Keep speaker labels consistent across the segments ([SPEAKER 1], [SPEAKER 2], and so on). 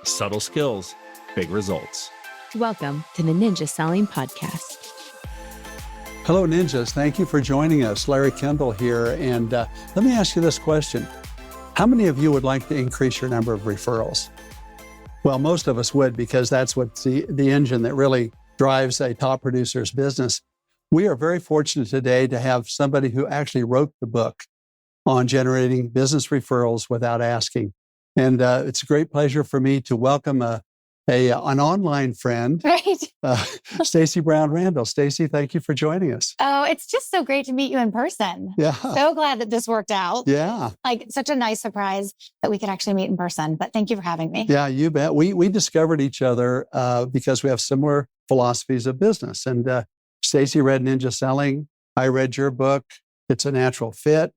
[SPEAKER 1] Subtle skills, big results.
[SPEAKER 2] Welcome to the Ninja Selling Podcast.
[SPEAKER 3] Hello, Ninjas. Thank you for joining us. Larry Kendall here. And let me ask you this question. How many of you would like to increase your number of referrals? Well, most of us would, because that's what the engine that really drives a top producer's business. We are very fortunate today to have somebody who actually wrote the book on generating business referrals without asking. And it's a great pleasure for me to welcome an online friend,
[SPEAKER 4] Right.
[SPEAKER 3] Stacey Brown Randall. Stacey, thank you for joining us.
[SPEAKER 4] Oh, it's just so great to meet you in person.
[SPEAKER 3] Yeah.
[SPEAKER 4] So glad that this worked out.
[SPEAKER 3] Yeah.
[SPEAKER 4] Like such a nice surprise that we could actually meet in person. But thank you for having me.
[SPEAKER 3] Yeah, you bet. We discovered each other because we have similar philosophies of business. And Stacey read Ninja Selling. I read your book. It's a natural fit.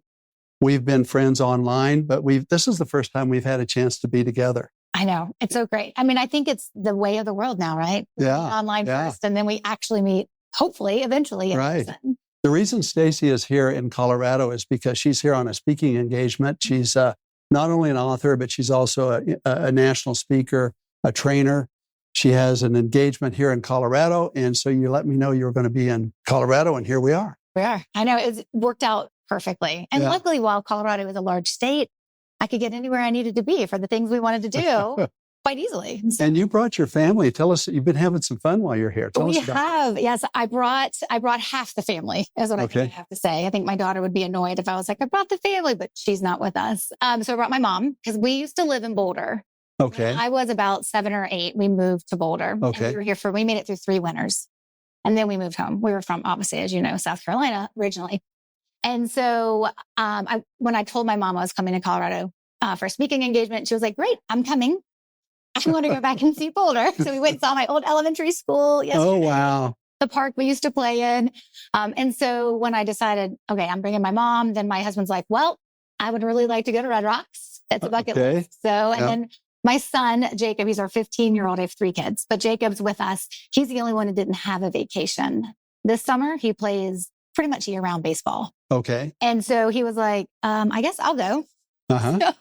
[SPEAKER 3] We've been friends online, but this is the first time we've had a chance to be together.
[SPEAKER 4] I know. It's so great. I mean, I think it's the way of the world now, right?
[SPEAKER 3] Yeah.
[SPEAKER 4] Online first, and then we actually meet, hopefully, eventually in
[SPEAKER 3] Right.
[SPEAKER 4] person.
[SPEAKER 3] The reason Stacey is here in Colorado is because she's here on a speaking engagement. She's not only an author, but she's also a national speaker, a trainer. She has an engagement here in Colorado. And so you let me know you were going to be in Colorado, and here we are.
[SPEAKER 4] We are. I know. It's worked out perfectly. And
[SPEAKER 3] Yeah.
[SPEAKER 4] luckily, while Colorado is a large state, I could get anywhere I needed to be for the things we wanted to do quite easily. So
[SPEAKER 3] And you brought your family. Tell us, you've been having some fun while you're here. Tell
[SPEAKER 4] we
[SPEAKER 3] us about
[SPEAKER 4] have. Yes, I brought half the family, is what I
[SPEAKER 3] Okay.
[SPEAKER 4] think I have to say. I think my daughter would be annoyed if I was like, I brought the family, but she's not with us. So I brought my mom because we used to live in Boulder.
[SPEAKER 3] Okay.
[SPEAKER 4] When I was about 7 or 8. We moved to Boulder.
[SPEAKER 3] Okay.
[SPEAKER 4] And we were here we made it through 3 winters. And then we moved home. We were from, obviously, as you know, South Carolina originally. And so when I told my mom I was coming to Colorado for a speaking engagement, she was like, great, I'm coming. I want to go back and see Boulder. So we went and saw my old elementary school yesterday.
[SPEAKER 3] Oh, wow.
[SPEAKER 4] The park we used to play in. And so when I decided, okay, I'm bringing my mom, then my husband's like, well, I would really like to go to Red Rocks. That's a bucket
[SPEAKER 3] Okay.
[SPEAKER 4] list. So, and
[SPEAKER 3] Yeah.
[SPEAKER 4] then my son, Jacob, he's our 15-year-old. I have 3 kids, but Jacob's with us. He's the only one who didn't have a vacation. This summer, he plays pretty much year-round baseball.
[SPEAKER 3] Okay.
[SPEAKER 4] And so he was like, I guess I'll go.
[SPEAKER 3] Uh-huh.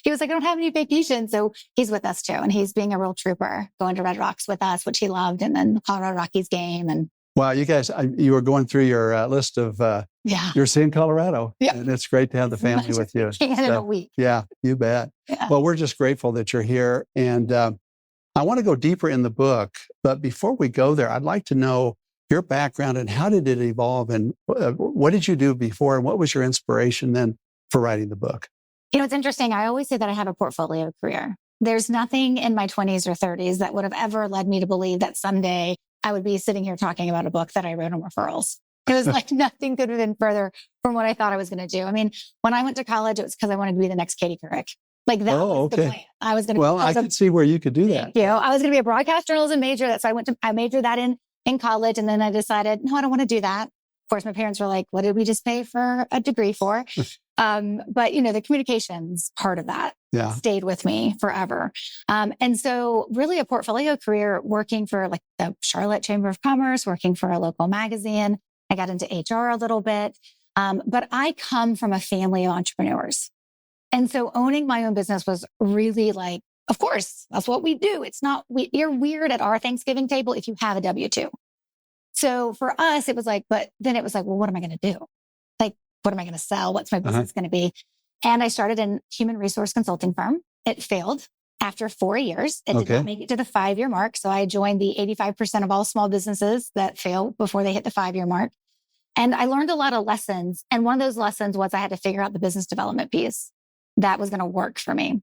[SPEAKER 4] He was like, I don't have any vacation. So he's with us too. And he's being a real trooper, going to Red Rocks with us, which he loved. And then the Colorado Rockies game. And
[SPEAKER 3] Wow, you guys, you were going through your list of,
[SPEAKER 4] yeah,
[SPEAKER 3] you're seeing Colorado.
[SPEAKER 4] Yeah.
[SPEAKER 3] And it's great to have the family
[SPEAKER 4] Much
[SPEAKER 3] with you.
[SPEAKER 4] in a
[SPEAKER 3] So,
[SPEAKER 4] week.
[SPEAKER 3] yeah, you bet.
[SPEAKER 4] Yeah.
[SPEAKER 3] Well, we're just grateful that you're here. And I want to go deeper in the book. But before we go there, I'd like to know your background and how did it evolve? And what did you do before? And what was your inspiration then for writing the book?
[SPEAKER 4] You know, it's interesting. I always say that I have a portfolio career. There's nothing in my 20s or 30s that would have ever led me to believe that someday I would be sitting here talking about a book that I wrote on referrals. It was like nothing could have been further from what I thought I was going to do. I mean, when I went to college, it was because I wanted to be the next Katie Couric. Like that was the plan. I was going to.
[SPEAKER 3] Well, I could see where you could do that.
[SPEAKER 4] Thank you. I was going to be a broadcast journalism major. That's why I majored that in college. And then I decided, no, I don't want to do that. Of course, my parents were like, what did we just pay for a degree for? But you know, the communications part of that stayed with me forever. And so really a portfolio career working for like the Charlotte Chamber of Commerce, working for a local magazine. I got into HR a little bit. But I come from a family of entrepreneurs. And so owning my own business was really like, of course, that's what we do. It's not, you're weird at our Thanksgiving table if you have a W-2. So for us, it was like, but then it was like, well, what am I going to do? Like, what am I going to sell? What's my business going to be? And I started a human resource consulting firm. It failed after 4 years. It did not make it to the 5-year mark. So I joined the 85% of all small businesses that fail before they hit the 5-year mark. And I learned a lot of lessons. And one of those lessons was I had to figure out the business development piece that was going to work for me.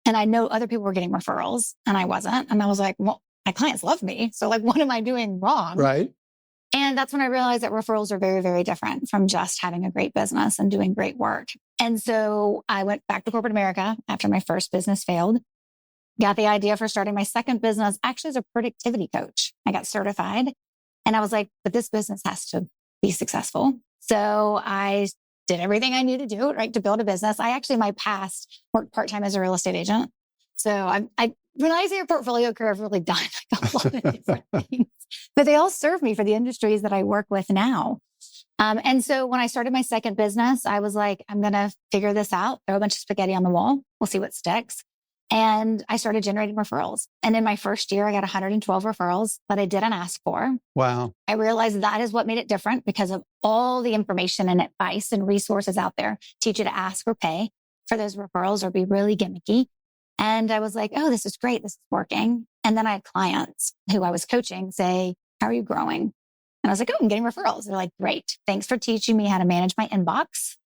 [SPEAKER 4] And I know other people were getting referrals and I wasn't. And I was like, well, my clients love me. So like, what am I doing wrong?
[SPEAKER 3] Right.
[SPEAKER 4] And that's when I realized that referrals are very, very different from just having a great business and doing great work. And so I went back to corporate America after my first business failed, got the idea for starting my second business, actually as a productivity coach. I got certified and I was like, but this business has to be successful. So I did everything I knew to do, right, to build a business. I actually, my past worked part-time as a real estate agent. So when I say a portfolio career, I've really done like a lot of different things, but they all serve me for the industries that I work with now. And so when I started my second business, I was like, I'm going to figure this out, throw a bunch of spaghetti on the wall. We'll see what sticks. And I started generating referrals. And in my first year, I got 112 referrals that I didn't ask for.
[SPEAKER 3] Wow.
[SPEAKER 4] I realized that is what made it different because of all the information and advice and resources out there teach you to ask or pay for those referrals or be really gimmicky. And I was like, oh, this is great. This is working. And then I had clients who I was coaching say, how are you growing? And I was like, oh, I'm getting referrals. They're like, great. Thanks for teaching me how to manage my inbox.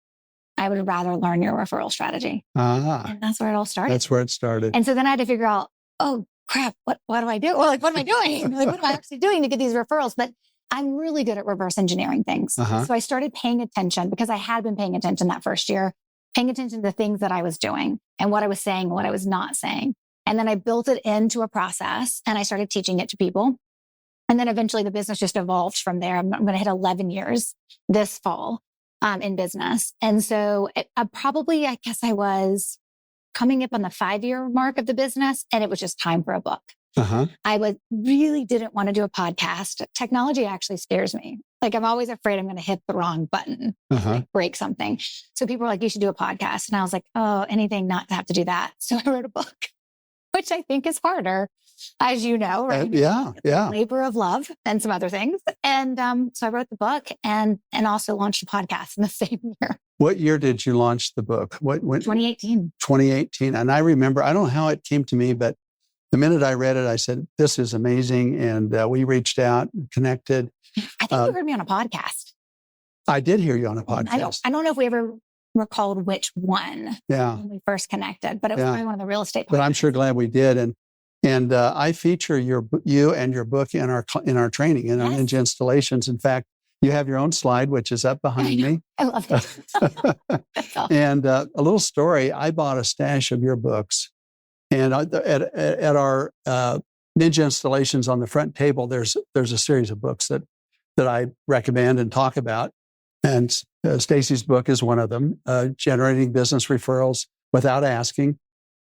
[SPEAKER 4] I would rather learn your referral strategy. And that's where it all started.
[SPEAKER 3] That's where it started.
[SPEAKER 4] And so then I had to figure out, oh crap, what do I do? Or like, what am I doing? Like, what am I actually doing to get these referrals? But I'm really good at reverse engineering things. So I started paying attention because I had been paying attention that first year, paying attention to the things that I was doing and what I was saying, and what I was not saying. And then I built it into a process and I started teaching it to people. And then eventually the business just evolved from there. I'm going to hit 11 years this fall. In business. And so I guess I was coming up on the 5-year mark of the business and it was just time for a book. I really didn't want to do a podcast. Technology actually scares me. Like I'm always afraid I'm going to hit the wrong button, like break something. So people were like, you should do a podcast. And I was like, oh, anything not to have to do that. So I wrote a book, which I think is harder, as you know, right?
[SPEAKER 3] Yeah.
[SPEAKER 4] Labor of love and some other things. And so I wrote the book and also launched a podcast in the same year.
[SPEAKER 3] What year did you launch the book? When?
[SPEAKER 4] 2018.
[SPEAKER 3] 2018. And I remember, I don't know how it came to me, but the minute I read it, I said, this is amazing. And we reached out and connected.
[SPEAKER 4] I think you heard me on a podcast.
[SPEAKER 3] I did hear you on a podcast.
[SPEAKER 4] I don't know if we ever recalled which one when we first connected, but it was probably one of the real estate podcasts.
[SPEAKER 3] But I'm sure glad we did. And I feature you and your book in our training, in our Ninja installations. In fact, you have your own slide, which is up behind me.
[SPEAKER 4] I love it.
[SPEAKER 3] And a little story, I bought a stash of your books. And at our Ninja installations on the front table, there's a series of books that I recommend and talk about. And Stacey's book is one of them, Generating Business Referrals Without Asking.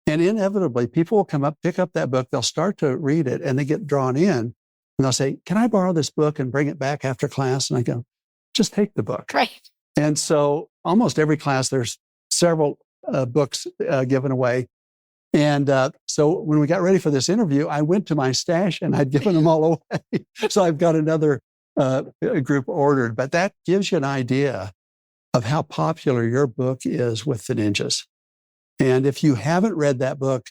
[SPEAKER 3] And inevitably, people will come up, pick up that book, they'll start to read it, and they get drawn in. And they'll say, can I borrow this book and bring it back after class? And I go, just take the book.
[SPEAKER 4] Right.
[SPEAKER 3] And so almost every class, there's several books given away. And so when we got ready for this interview, I went to my stash and I'd given them all away. So I've got another group ordered. But that gives you an idea of how popular your book is with the ninjas. And if you haven't read that book,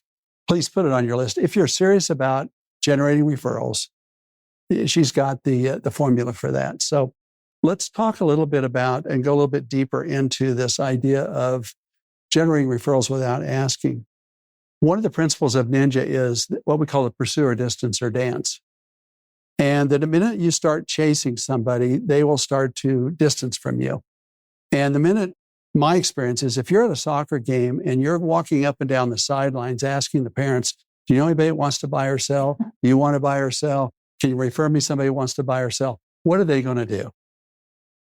[SPEAKER 3] please put it on your list. If you're serious about generating referrals, she's got the formula for that. So let's talk a little bit about and go a little bit deeper into this idea of generating referrals without asking. One of the principles of Ninja is what we call a pursuer distance or dance. And that the minute you start chasing somebody, they will start to distance from you. And the minute, my experience is if you're at a soccer game and you're walking up and down the sidelines asking the parents, do you know anybody that wants to buy or sell? Do you want to buy or sell? Can you refer me somebody who wants to buy or sell? What are they going to do?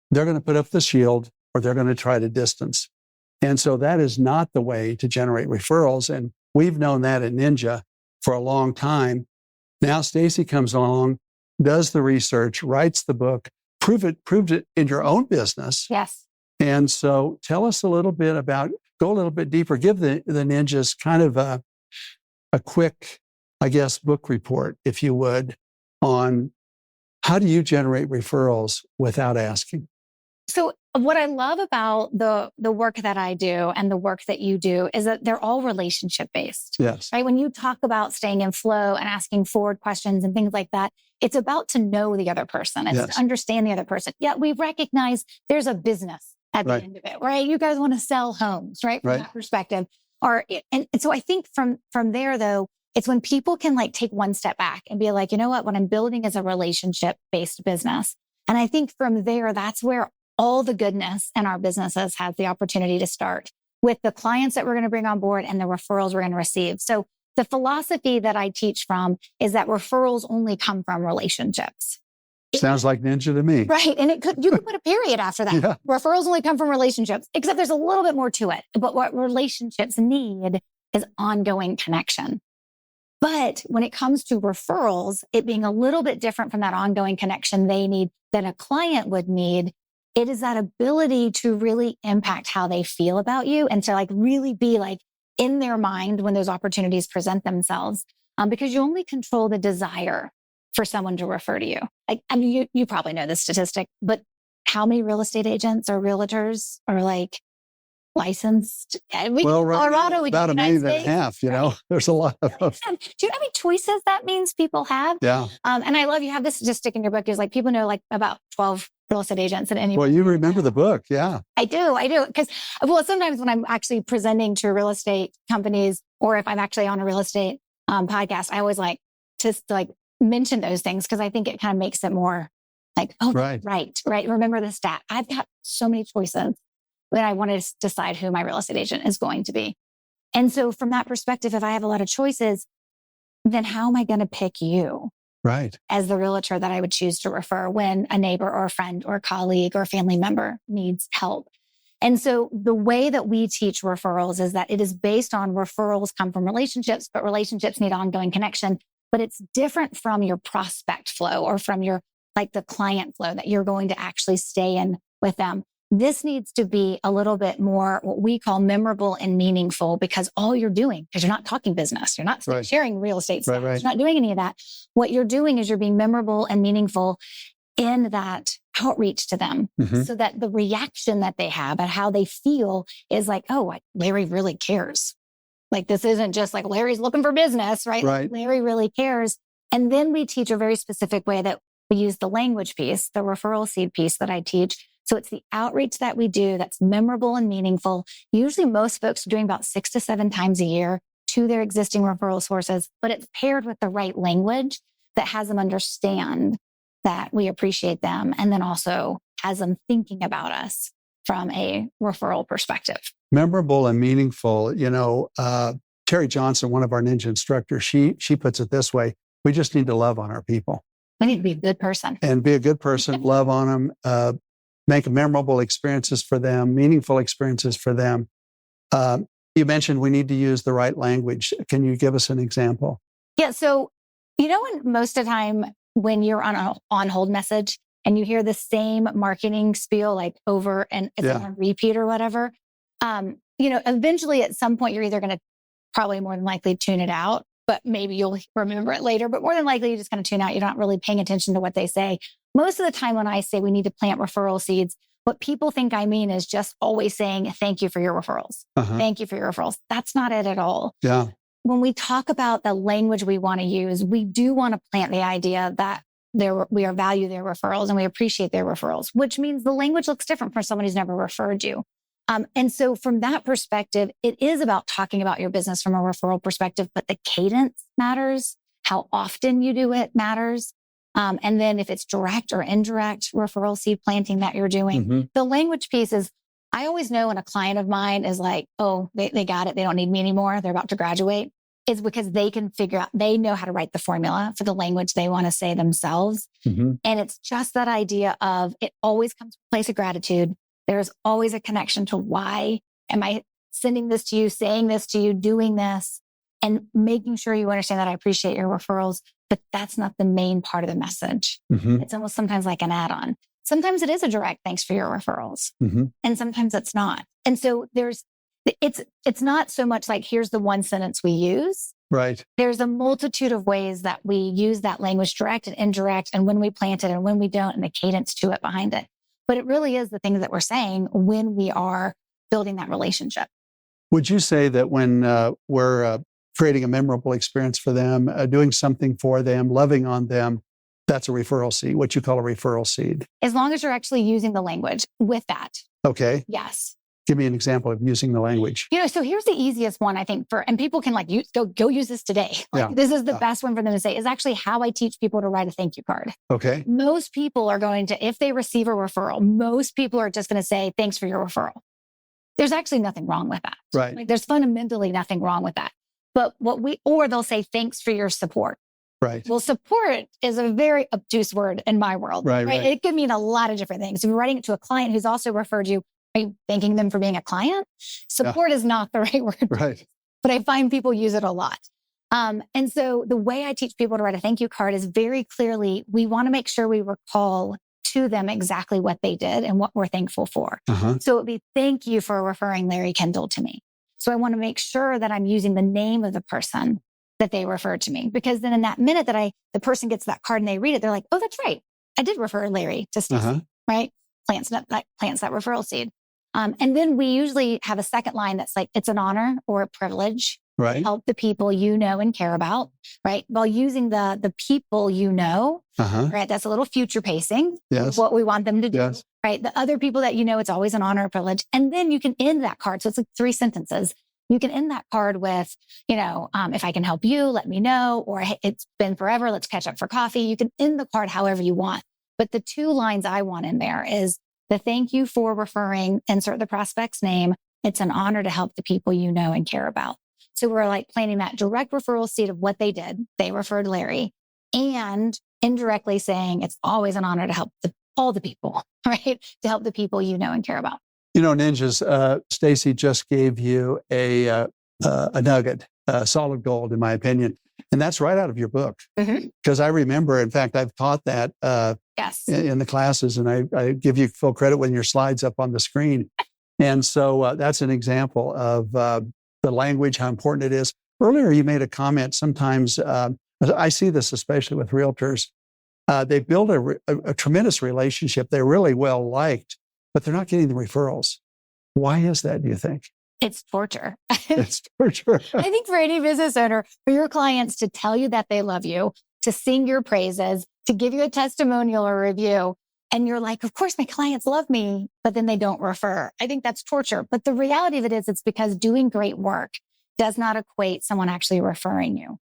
[SPEAKER 3] They're going to put up the shield or they're going to try to distance. And so that is not the way to generate referrals. And we've known that at Ninja for a long time. Now Stacey comes along, does the research, writes the book, proved it in your own business.
[SPEAKER 4] Yes.
[SPEAKER 3] And so tell us a little bit about, go a little bit deeper, give the ninjas kind of a quick, I guess, book report, if you would, on how do you generate referrals without asking?
[SPEAKER 4] So what I love about the work that I do and the work that you do is that they're all relationship based.
[SPEAKER 3] Yes.
[SPEAKER 4] Right. When you talk about staying in flow and asking forward questions and things like that, it's about to know the other person. It's to understand the other person. Yet we recognize there's a business at the end of it, right? You guys want to sell homes, right? From that perspective. And so I think from there though, it's when people can like take one step back and be like, you know what I'm building is a relationship based business. And I think from there, that's where all the goodness in our businesses has the opportunity to start with the clients that we're going to bring on board and the referrals we're going to receive. So the philosophy that I teach from is that referrals only come from relationships.
[SPEAKER 3] Sounds like Ninja to me.
[SPEAKER 4] Right. And you could put a period after that. Yeah. Referrals only come from relationships, except there's a little bit more to it. But what relationships need is ongoing connection. But when it comes to referrals, it being a little bit different from that ongoing connection they need than a client would need, it is that ability to really impact how they feel about you and to like really be like in their mind when those opportunities present themselves, because you only control the desire for someone to refer to you. Like, I mean, you probably know this statistic, but how many real estate agents or realtors are like licensed? Colorado,
[SPEAKER 3] about a million and a half, there's a lot of them.
[SPEAKER 4] Do you know how many choices that means people have?
[SPEAKER 3] Yeah.
[SPEAKER 4] And I love you have this statistic in your book is like people know like about 12 real estate agents at any.
[SPEAKER 3] Well, you remember the book. Yeah.
[SPEAKER 4] I do. Because, sometimes when I'm actually presenting to real estate companies or if I'm actually on a real estate podcast, I always like to like mention those things because I think it kind of makes it more like, oh, right. Remember the stat. I've got so many choices that I want to decide who my real estate agent is going to be. And so from that perspective, if I have a lot of choices, then how am I going to pick you?
[SPEAKER 3] Right.
[SPEAKER 4] As the realtor that I would choose to refer when a neighbor or a friend or a colleague or a family member needs help. And so the way that we teach referrals is that it is based on referrals come from relationships, but relationships need ongoing connection. But it's different from your prospect flow or from your, like the client flow that you're going to actually stay in with them. This needs to be a little bit more what we call memorable and meaningful because all you're doing, because you're not talking business, you're not sharing real estate stuff, you're not doing any of that. What you're doing is you're being memorable and meaningful in that outreach to them so that the reaction that they have and how they feel is like, oh, Larry really cares. Like this isn't just like Larry's looking for business, right? Like, Larry really cares. And then we teach a very specific way that we use the language piece, the referral seed piece that I teach. So it's the outreach that we do that's memorable and meaningful. Usually most folks are doing about 6 to 7 times a year to their existing referral sources, but it's paired with the right language that has them understand that we appreciate them and then also has them thinking about us from a referral perspective.
[SPEAKER 3] Memorable and meaningful. Terry Johnson, one of our ninja instructors, she puts it this way. We just need to love on our people.
[SPEAKER 4] We need to be a good person.
[SPEAKER 3] And be a good person, love on them, make memorable experiences for them, meaningful experiences for them. You mentioned we need to use the right language. Can you give us an example?
[SPEAKER 4] Yeah. So, when most of the time when you're on an on-hold message and you hear the same marketing spiel like over and it's on repeat or whatever, eventually at some point you're either going to probably more than likely tune it out, but maybe you'll remember it later. But more than likely, you're just going to tune out. You're not really paying attention to what they say. Most of the time when I say we need to plant referral seeds, what people think I mean is just always saying, thank you for your referrals. Thank you for your referrals. That's not it at all.
[SPEAKER 3] Yeah.
[SPEAKER 4] When we talk about the language we want to use, we do want to plant the idea that we value their referrals and we appreciate their referrals, which means the language looks different for someone who's never referred you. And so from that perspective, it is about talking about your business from a referral perspective, but the cadence matters. How often you do it matters. And then if it's direct or indirect referral seed planting that you're doing, the language piece is, I always know when a client of mine is like, oh, they got it. They don't need me anymore. They're about to graduate. It's because they can figure out, they know how to write the formula for the language they want to say themselves. And it's just that idea of it always comes from a place of gratitude. There's always a connection to why am I sending this to you, saying this to you, doing this, and making sure you understand that I appreciate your referrals, but that's not the main part of the message. It's almost sometimes like an add-on. Sometimes it is a direct thanks for your referrals, and sometimes it's not. And so it's not so much like here's the one sentence we use.
[SPEAKER 3] Right.
[SPEAKER 4] There's a multitude of ways that we use that language, direct and indirect, and when we plant it and when we don't, and the cadence to it behind it. But it really is the things that we're saying when we are building that relationship.
[SPEAKER 3] Would you say that when we're creating a memorable experience for them, doing something for them, loving on them, that's a referral seed, what you call a referral seed?
[SPEAKER 4] As long as you're actually using the language with that.
[SPEAKER 3] Okay.
[SPEAKER 4] Yes.
[SPEAKER 3] Give me an example of using the language.
[SPEAKER 4] So here's the easiest one, I think, and people can go use this today. This is the best one for them to say, is actually how I teach people to write a thank you card.
[SPEAKER 3] Okay.
[SPEAKER 4] Most people are going to, if they receive a referral, most people are just going to say, thanks for your referral. There's actually nothing wrong with that.
[SPEAKER 3] Right.
[SPEAKER 4] Like there's fundamentally nothing wrong with that. But or they'll say, thanks for your support.
[SPEAKER 3] Right.
[SPEAKER 4] Well, support is a very obtuse word in my world.
[SPEAKER 3] Right.
[SPEAKER 4] It could mean a lot of different things. If you're writing it to a client who's also referred you, are you thanking them for being a client? Support is not the right word.
[SPEAKER 3] Right.
[SPEAKER 4] But I find people use it a lot. And so the way I teach people to write a thank you card is very clearly, we want to make sure we recall to them exactly what they did and what we're thankful for. So it would be, thank you for referring Larry Kendall to me. So I want to make sure that I'm using the name of the person that they referred to me, because then in that minute that the person gets that card and they read it, they're like, oh, that's right. I did refer Larry to Stacey, right? Plants that referral seed. And then we usually have a second line that's like, it's an honor or a privilege to help the people you know and care about, right? While using the people you know, right? That's a little future pacing. Yes. What we want them to do, right? The other people that you know, it's always an honor or privilege. And then you can end that card. So it's like 3 sentences. You can end that card with, if I can help you, let me know, or hey, it's been forever, let's catch up for coffee. You can end the card however you want. But the 2 lines I want in there is the thank you for referring, insert the prospect's name. It's an honor to help the people you know and care about. So we're like planting that direct referral seed of what they did. They referred Larry, and indirectly saying it's always an honor to help all the people, right? To help the people you know and care about.
[SPEAKER 3] Ninjas, Stacey just gave you a nugget, solid gold, in my opinion. And that's right out of your book. Because I remember, in fact, I've taught that in the classes, and I give you full credit when your slide's up on the screen. And so that's an example of the language, how important it is. Earlier, you made a comment. Sometimes I see this, especially with realtors. They build a tremendous relationship. They're really well liked, but they're not getting the referrals. Why is that, do you think?
[SPEAKER 4] It's torture.
[SPEAKER 3] It's torture.
[SPEAKER 4] I think for any business owner, for your clients to tell you that they love you, to sing your praises, to give you a testimonial or review, and you're like, of course, my clients love me, but then they don't refer. I think that's torture. But the reality of it is, it's because doing great work does not equate someone actually referring you.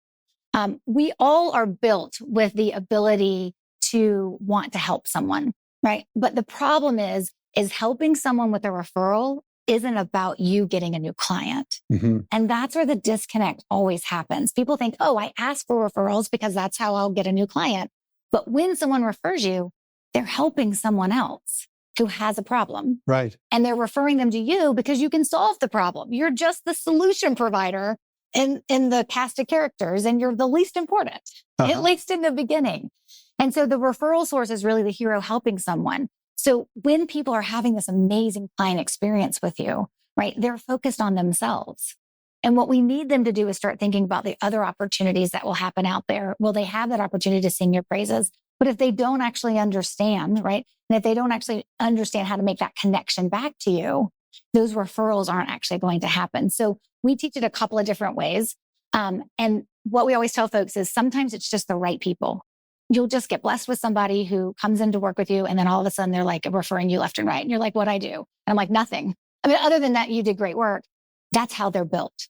[SPEAKER 4] We all are built with the ability to want to help someone, right? But the problem is helping someone with a referral isn't about you getting a new client. And that's where the disconnect always happens. People think, oh, I ask for referrals because that's how I'll get a new client. But when someone refers you, they're helping someone else who has a problem.
[SPEAKER 3] Right.
[SPEAKER 4] And they're referring them to you because you can solve the problem. You're just the solution provider in the cast of characters, and you're the least important, at least in the beginning. And so the referral source is really the hero helping someone. So when people are having this amazing client experience with you, right, they're focused on themselves. And what we need them to do is start thinking about the other opportunities that will happen out there. Will they have that opportunity to sing your praises? But if they don't actually understand, right, and if they don't actually understand how to make that connection back to you, those referrals aren't actually going to happen. So we teach it a couple of different ways. And what we always tell folks is sometimes it's just the right people. You'll just get blessed with somebody who comes in to work with you, and then all of a sudden they're like referring you left and right. And you're like, what'd I do? And I'm like, nothing. I mean, other than that, you did great work. That's how they're built.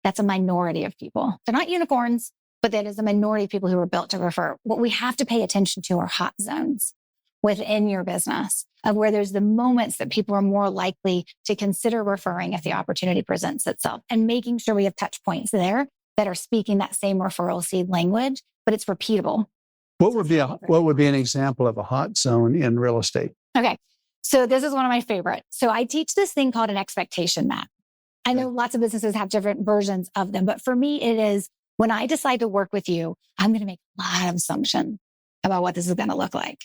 [SPEAKER 4] That's a minority of people. They're not unicorns, but that is a minority of people who are built to refer. What we have to pay attention to are hot zones within your business, of where there's the moments that people are more likely to consider referring if the opportunity presents itself, and making sure we have touch points there that are speaking that same referral seed language, but it's repeatable.
[SPEAKER 3] What would be an example of a hot zone in real estate?
[SPEAKER 4] Okay. So this is one of my favorites. So I teach this thing called an expectation map. I know lots of businesses have different versions of them, but for me, it is when I decide to work with you, I'm going to make a lot of assumptions about what this is going to look like.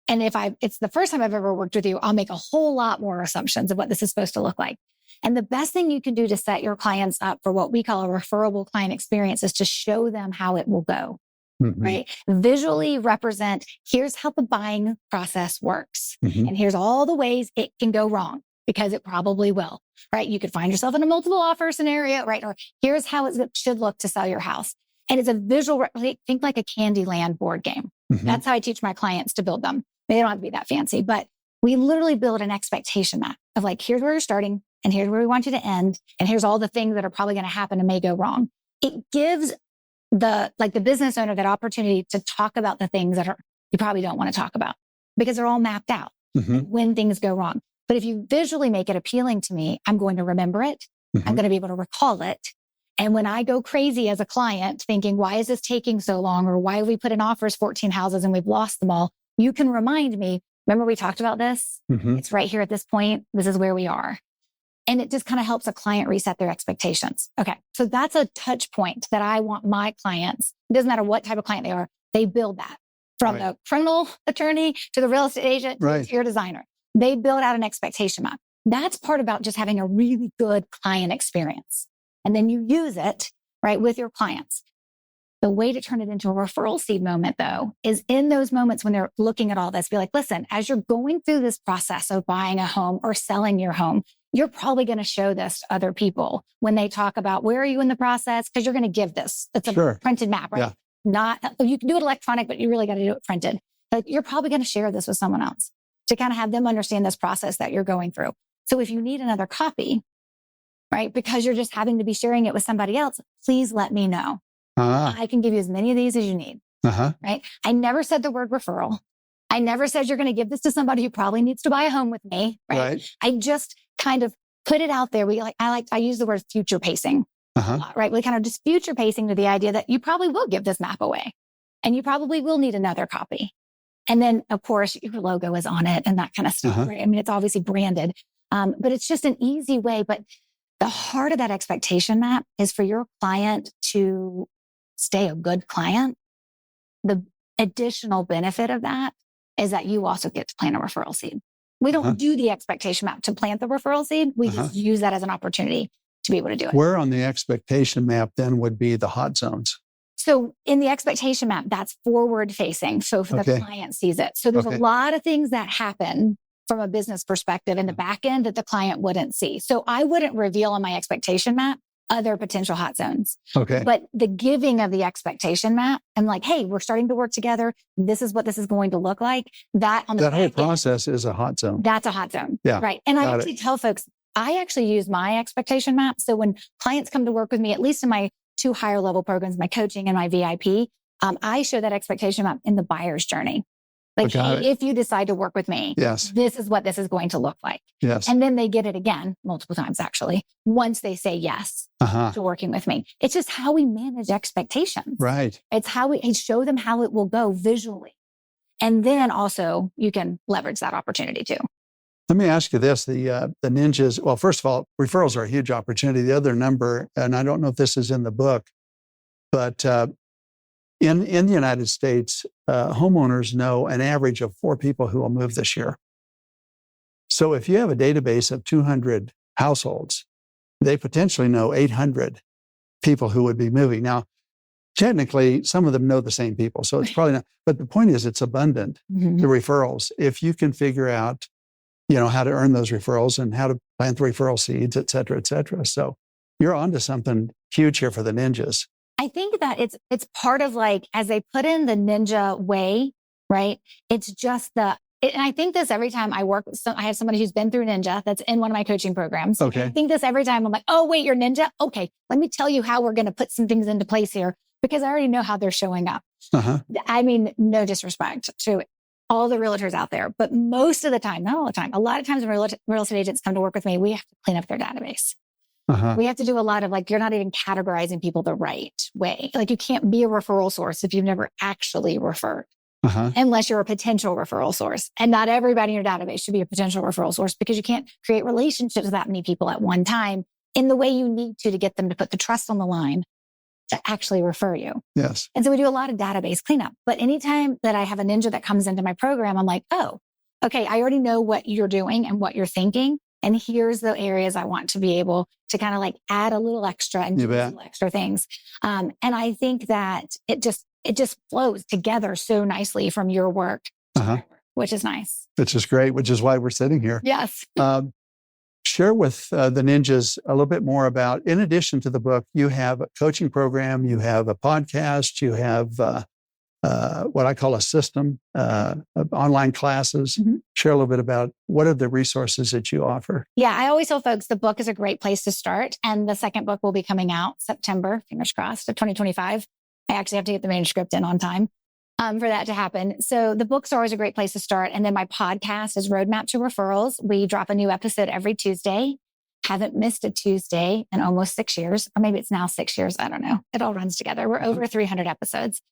[SPEAKER 4] And if it's the first time I've ever worked with you, I'll make a whole lot more assumptions of what this is supposed to look like. And the best thing you can do to set your clients up for what we call a referable client experience is to show them how it will go. Right? Visually represent, here's how the buying process works. And here's all the ways it can go wrong, because it probably will, right? You could find yourself in a multiple offer scenario, right? Or here's how it should look to sell your house. And it's a visual, think like a Candyland board game. That's how I teach my clients to build them. They don't have to be that fancy, but we literally build an expectation map of like, here's where you're starting, and here's where we want you to end. And here's all the things that are probably going to happen and may go wrong. It gives the business owner that opportunity to talk about the things that you probably don't want to talk about, because they're all mapped out when things go wrong. But if you visually make it appealing to me, I'm going to remember it. I'm going to be able to recall it. And when I go crazy as a client thinking, why is this taking so long? Or why have we put in offers 14 houses and we've lost them all? You can remind me, remember we talked about this? It's right here at this point. This is where we are. And it just kind of helps a client reset their expectations. Okay. So that's a touch point that I want my clients. It doesn't matter what type of client they are. They build that from the criminal attorney to the real estate agent to your designer. They build out an expectation map. That's part about just having a really good client experience. And then you use it, right, with your clients. The way to turn it into a referral seed moment, though, is in those moments when they're looking at all this, be like, listen, as you're going through this process of buying a home or selling your home, you're probably going to show this to other people when they talk about where are you in the process? Because you're going to give this. It's a printed map, right? Yeah. You can do it electronic, but you really got to do it printed. Like, you're probably going to share this with someone else to kind of have them understand this process that you're going through. So if you need another copy, right, because you're just having to be sharing it with somebody else, please let me know. I can give you as many of these as you need, right? I never said the word referral. I never said you're going to give this to somebody who probably needs to buy a home with me, right? I just kind of put it out there. I use the word future pacing, right? We kind of just future pacing to the idea that you probably will give this map away and you probably will need another copy. And then, of course, your logo is on it and that kind of stuff, right? I mean, it's obviously branded, but it's just an easy way. But the heart of that expectation map is for your client to stay a good client. The additional benefit of that is that you also get to plant a referral seed. We don't do the expectation map to plant the referral seed. We just use that as an opportunity to be able to do it.
[SPEAKER 3] Where on the expectation map then would be the hot zones?
[SPEAKER 4] So in the expectation map, that's forward facing. So the client sees it. So there's a lot of things that happen from a business perspective in the back end that the client wouldn't see. So I wouldn't reveal on my expectation map other potential hot zones. But the giving of the expectation map and like, hey, we're starting to work together. This is what this is going to look like. That whole
[SPEAKER 3] process is a hot zone.
[SPEAKER 4] That's a hot zone. Yeah. Right. And I actually tell folks, I actually use my expectation map. So when clients come to work with me, at least in my 2 higher level programs, my coaching and my VIP, I show that expectation map in the buyer's journey. Like, hey, if you decide to work with me, this is what this is going to look like. And then they get it again, multiple times, actually, once they say yes to working with me. It's just how we manage expectations. Right. It's how we show them how it will go visually. And then also you can leverage that opportunity too.
[SPEAKER 3] Let me ask you this, the ninjas, well, first of all, referrals are a huge opportunity. The other number, and I don't know if this is in the book, but in the United States, homeowners know an average of 4 people who will move this year. So if you have a database of 200 households, they potentially know 800 people who would be moving. Now, technically, some of them know the same people, so it's probably not. But the point is, it's abundant, the referrals. If you can figure out, how to earn those referrals and how to plant the referral seeds, et cetera, et cetera. So you're onto something huge here for the ninjas.
[SPEAKER 4] I think that it's part of like, as they put in the ninja way, right? It's just and I think this every time I work with I have somebody who's been through ninja that's in one of my coaching programs. I think this every time. I'm like, oh, wait, you're ninja? Okay, let me tell you how we're going to put some things into place here because I already know how they're showing up. I mean, no disrespect to all the realtors out there, but most of the time, not all the time, a lot of times when real estate agents come to work with me, we have to clean up their database. We have to do a lot of you're not even categorizing people the right way. Like, you can't be a referral source if you've never actually referred, unless you're a potential referral source. And not everybody in your database should be a potential referral source because you can't create relationships with that many people at one time in the way you need to get them to put the trust on the line to actually refer you. Yes. And so we do a lot of database cleanup. But anytime that I have a ninja that comes into my program, I'm like, oh, okay, I already know what you're doing and what you're thinking. And here's the areas I want to be able to kind of add a little extra and do little extra things. And I think that it just flows together so nicely from your work, which is nice. Which is great, which is why we're sitting here. Yes. Share with the ninjas a little bit more about, in addition to the book, you have a coaching program, you have a podcast, you have what I call a system, online classes. Share a little bit about what are the resources that you offer. Yeah, I always tell folks the book is a great place to start. And the second book will be coming out September, fingers crossed, of 2025. I actually have to get the manuscript in on time for that to happen. So the books are always a great place to start. And then my podcast is Roadmap to Referrals. We drop a new episode every Tuesday. Haven't missed a Tuesday in almost 6 years, or maybe it's now 6 years. I don't know. It all runs together. We're over 300 episodes.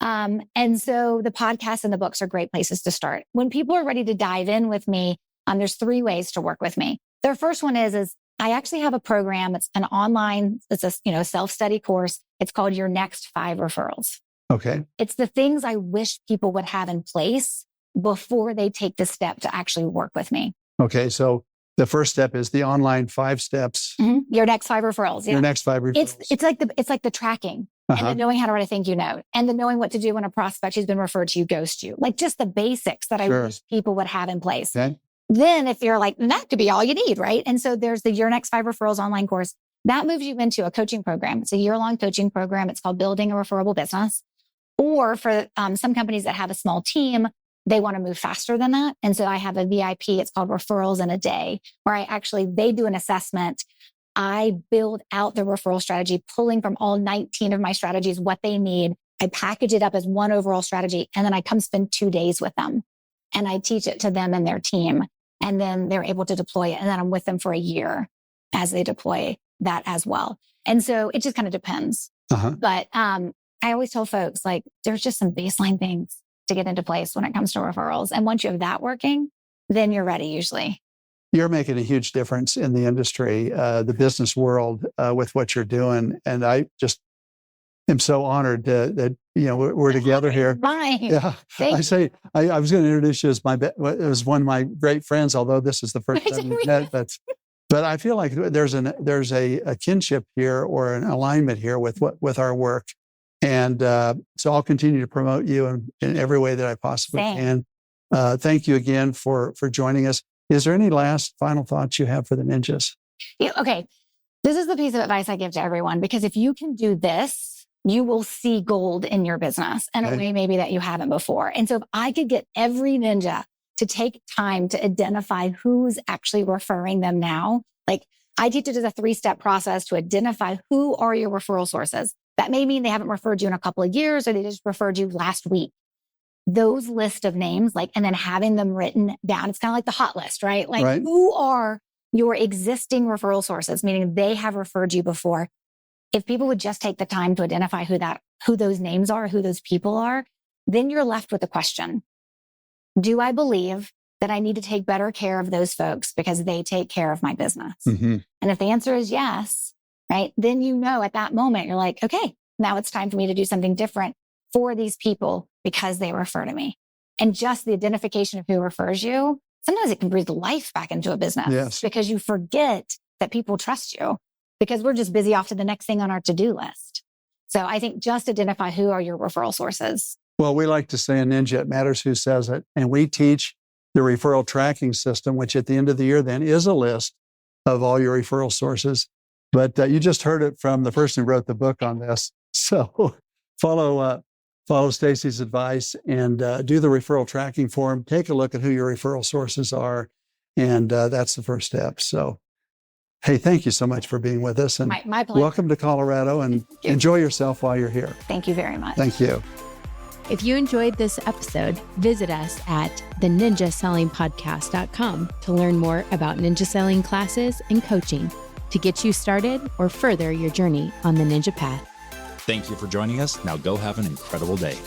[SPEAKER 4] And so the podcast and the books are great places to start. When people are ready to dive in with me, there's 3 ways to work with me. The first one is I actually have a program. It's an online, it's a self-study course. It's called Your Next 5 Referrals. Okay. It's the things I wish people would have in place before they take the step to actually work with me. Okay. So
[SPEAKER 3] The first step is the online 5 steps.
[SPEAKER 4] Your next 5 referrals. Yeah.
[SPEAKER 3] Your next 5 referrals.
[SPEAKER 4] It's like the tracking and the knowing how to write a thank you note and the knowing what to do when a prospect who's been referred to you ghosts you. Like just the basics that I wish people would have in place.
[SPEAKER 3] Okay.
[SPEAKER 4] Then if you're like, that could be all you need, right? And so there's the Your Next 5 Referrals online course. That moves you into a coaching program. It's a year-long coaching program. It's called Building a Referable Business. Or for some companies that have a small team, they want to move faster than that. And so I have a VIP. It's called Referrals in a Day, where they do an assessment. I build out the referral strategy, pulling from all 19 of my strategies what they need. I package it up as one overall strategy. And then I come spend 2 days with them and I teach it to them and their team. And then they're able to deploy it. And then I'm with them for a year as they deploy that as well. And so it just kind of depends. But I always tell folks, like, there's just some baseline things to get into place when it comes to referrals. And once you have that working, then you're ready usually.
[SPEAKER 3] You're making a huge difference in the industry, the business world, with what you're doing. And I just am so honored that we're together here.
[SPEAKER 4] Mine.
[SPEAKER 3] Yeah, I was going to introduce you as one of my great friends, although this is the first time we've met. But I feel like there's a kinship here or an alignment here with our work. And so I'll continue to promote you in every way that I possibly can. Thank you again for joining us. Is there any final thoughts you have for the ninjas?
[SPEAKER 4] Yeah, okay. This is the piece of advice I give to everyone, because if you can do this, you will see gold in your business in a way maybe that you haven't before. And so if I could get every ninja to take time to identify who's actually referring them now, like I teach it as a 3-step process to identify who are your referral sources. That may mean they haven't referred you in a couple of years or they just referred you last week. Those list of names, and then having them written down, it's kind of like the hot list, right? Who are your existing referral sources, meaning they have referred you before. If people would just take the time to identify who those names are, who those people are, then you're left with the question, do I believe that I need to take better care of those folks because they take care of my business? And if the answer is yes, right, then at that moment, you're like, okay, now it's time for me to do something different for these people because they refer to me. And just the identification of who refers you, sometimes it can breathe life back into a business because you forget that people trust you because we're just busy off to the next thing on our to-do list. So I think just identify who are your referral sources. Well,
[SPEAKER 3] we like to say in Ninja, it matters who says it. And we teach the referral tracking system, which at the end of the year then is a list of all your referral sources. But you just heard it from the person who wrote the book on this. So follow Stacey's advice and do the referral tracking form. Take a look at who your referral sources are. And that's the first step. So, hey, thank you so much for being with us. And
[SPEAKER 4] my pleasure.
[SPEAKER 3] Welcome to Colorado and enjoy yourself while you're here.
[SPEAKER 4] Thank you very much.
[SPEAKER 3] Thank you.
[SPEAKER 2] If you enjoyed this episode, visit us at theninjasellingpodcast.com to learn more about ninja selling classes and coaching to get you started or further your journey on the ninja path.
[SPEAKER 1] Thank you for joining us. Now go have an incredible day.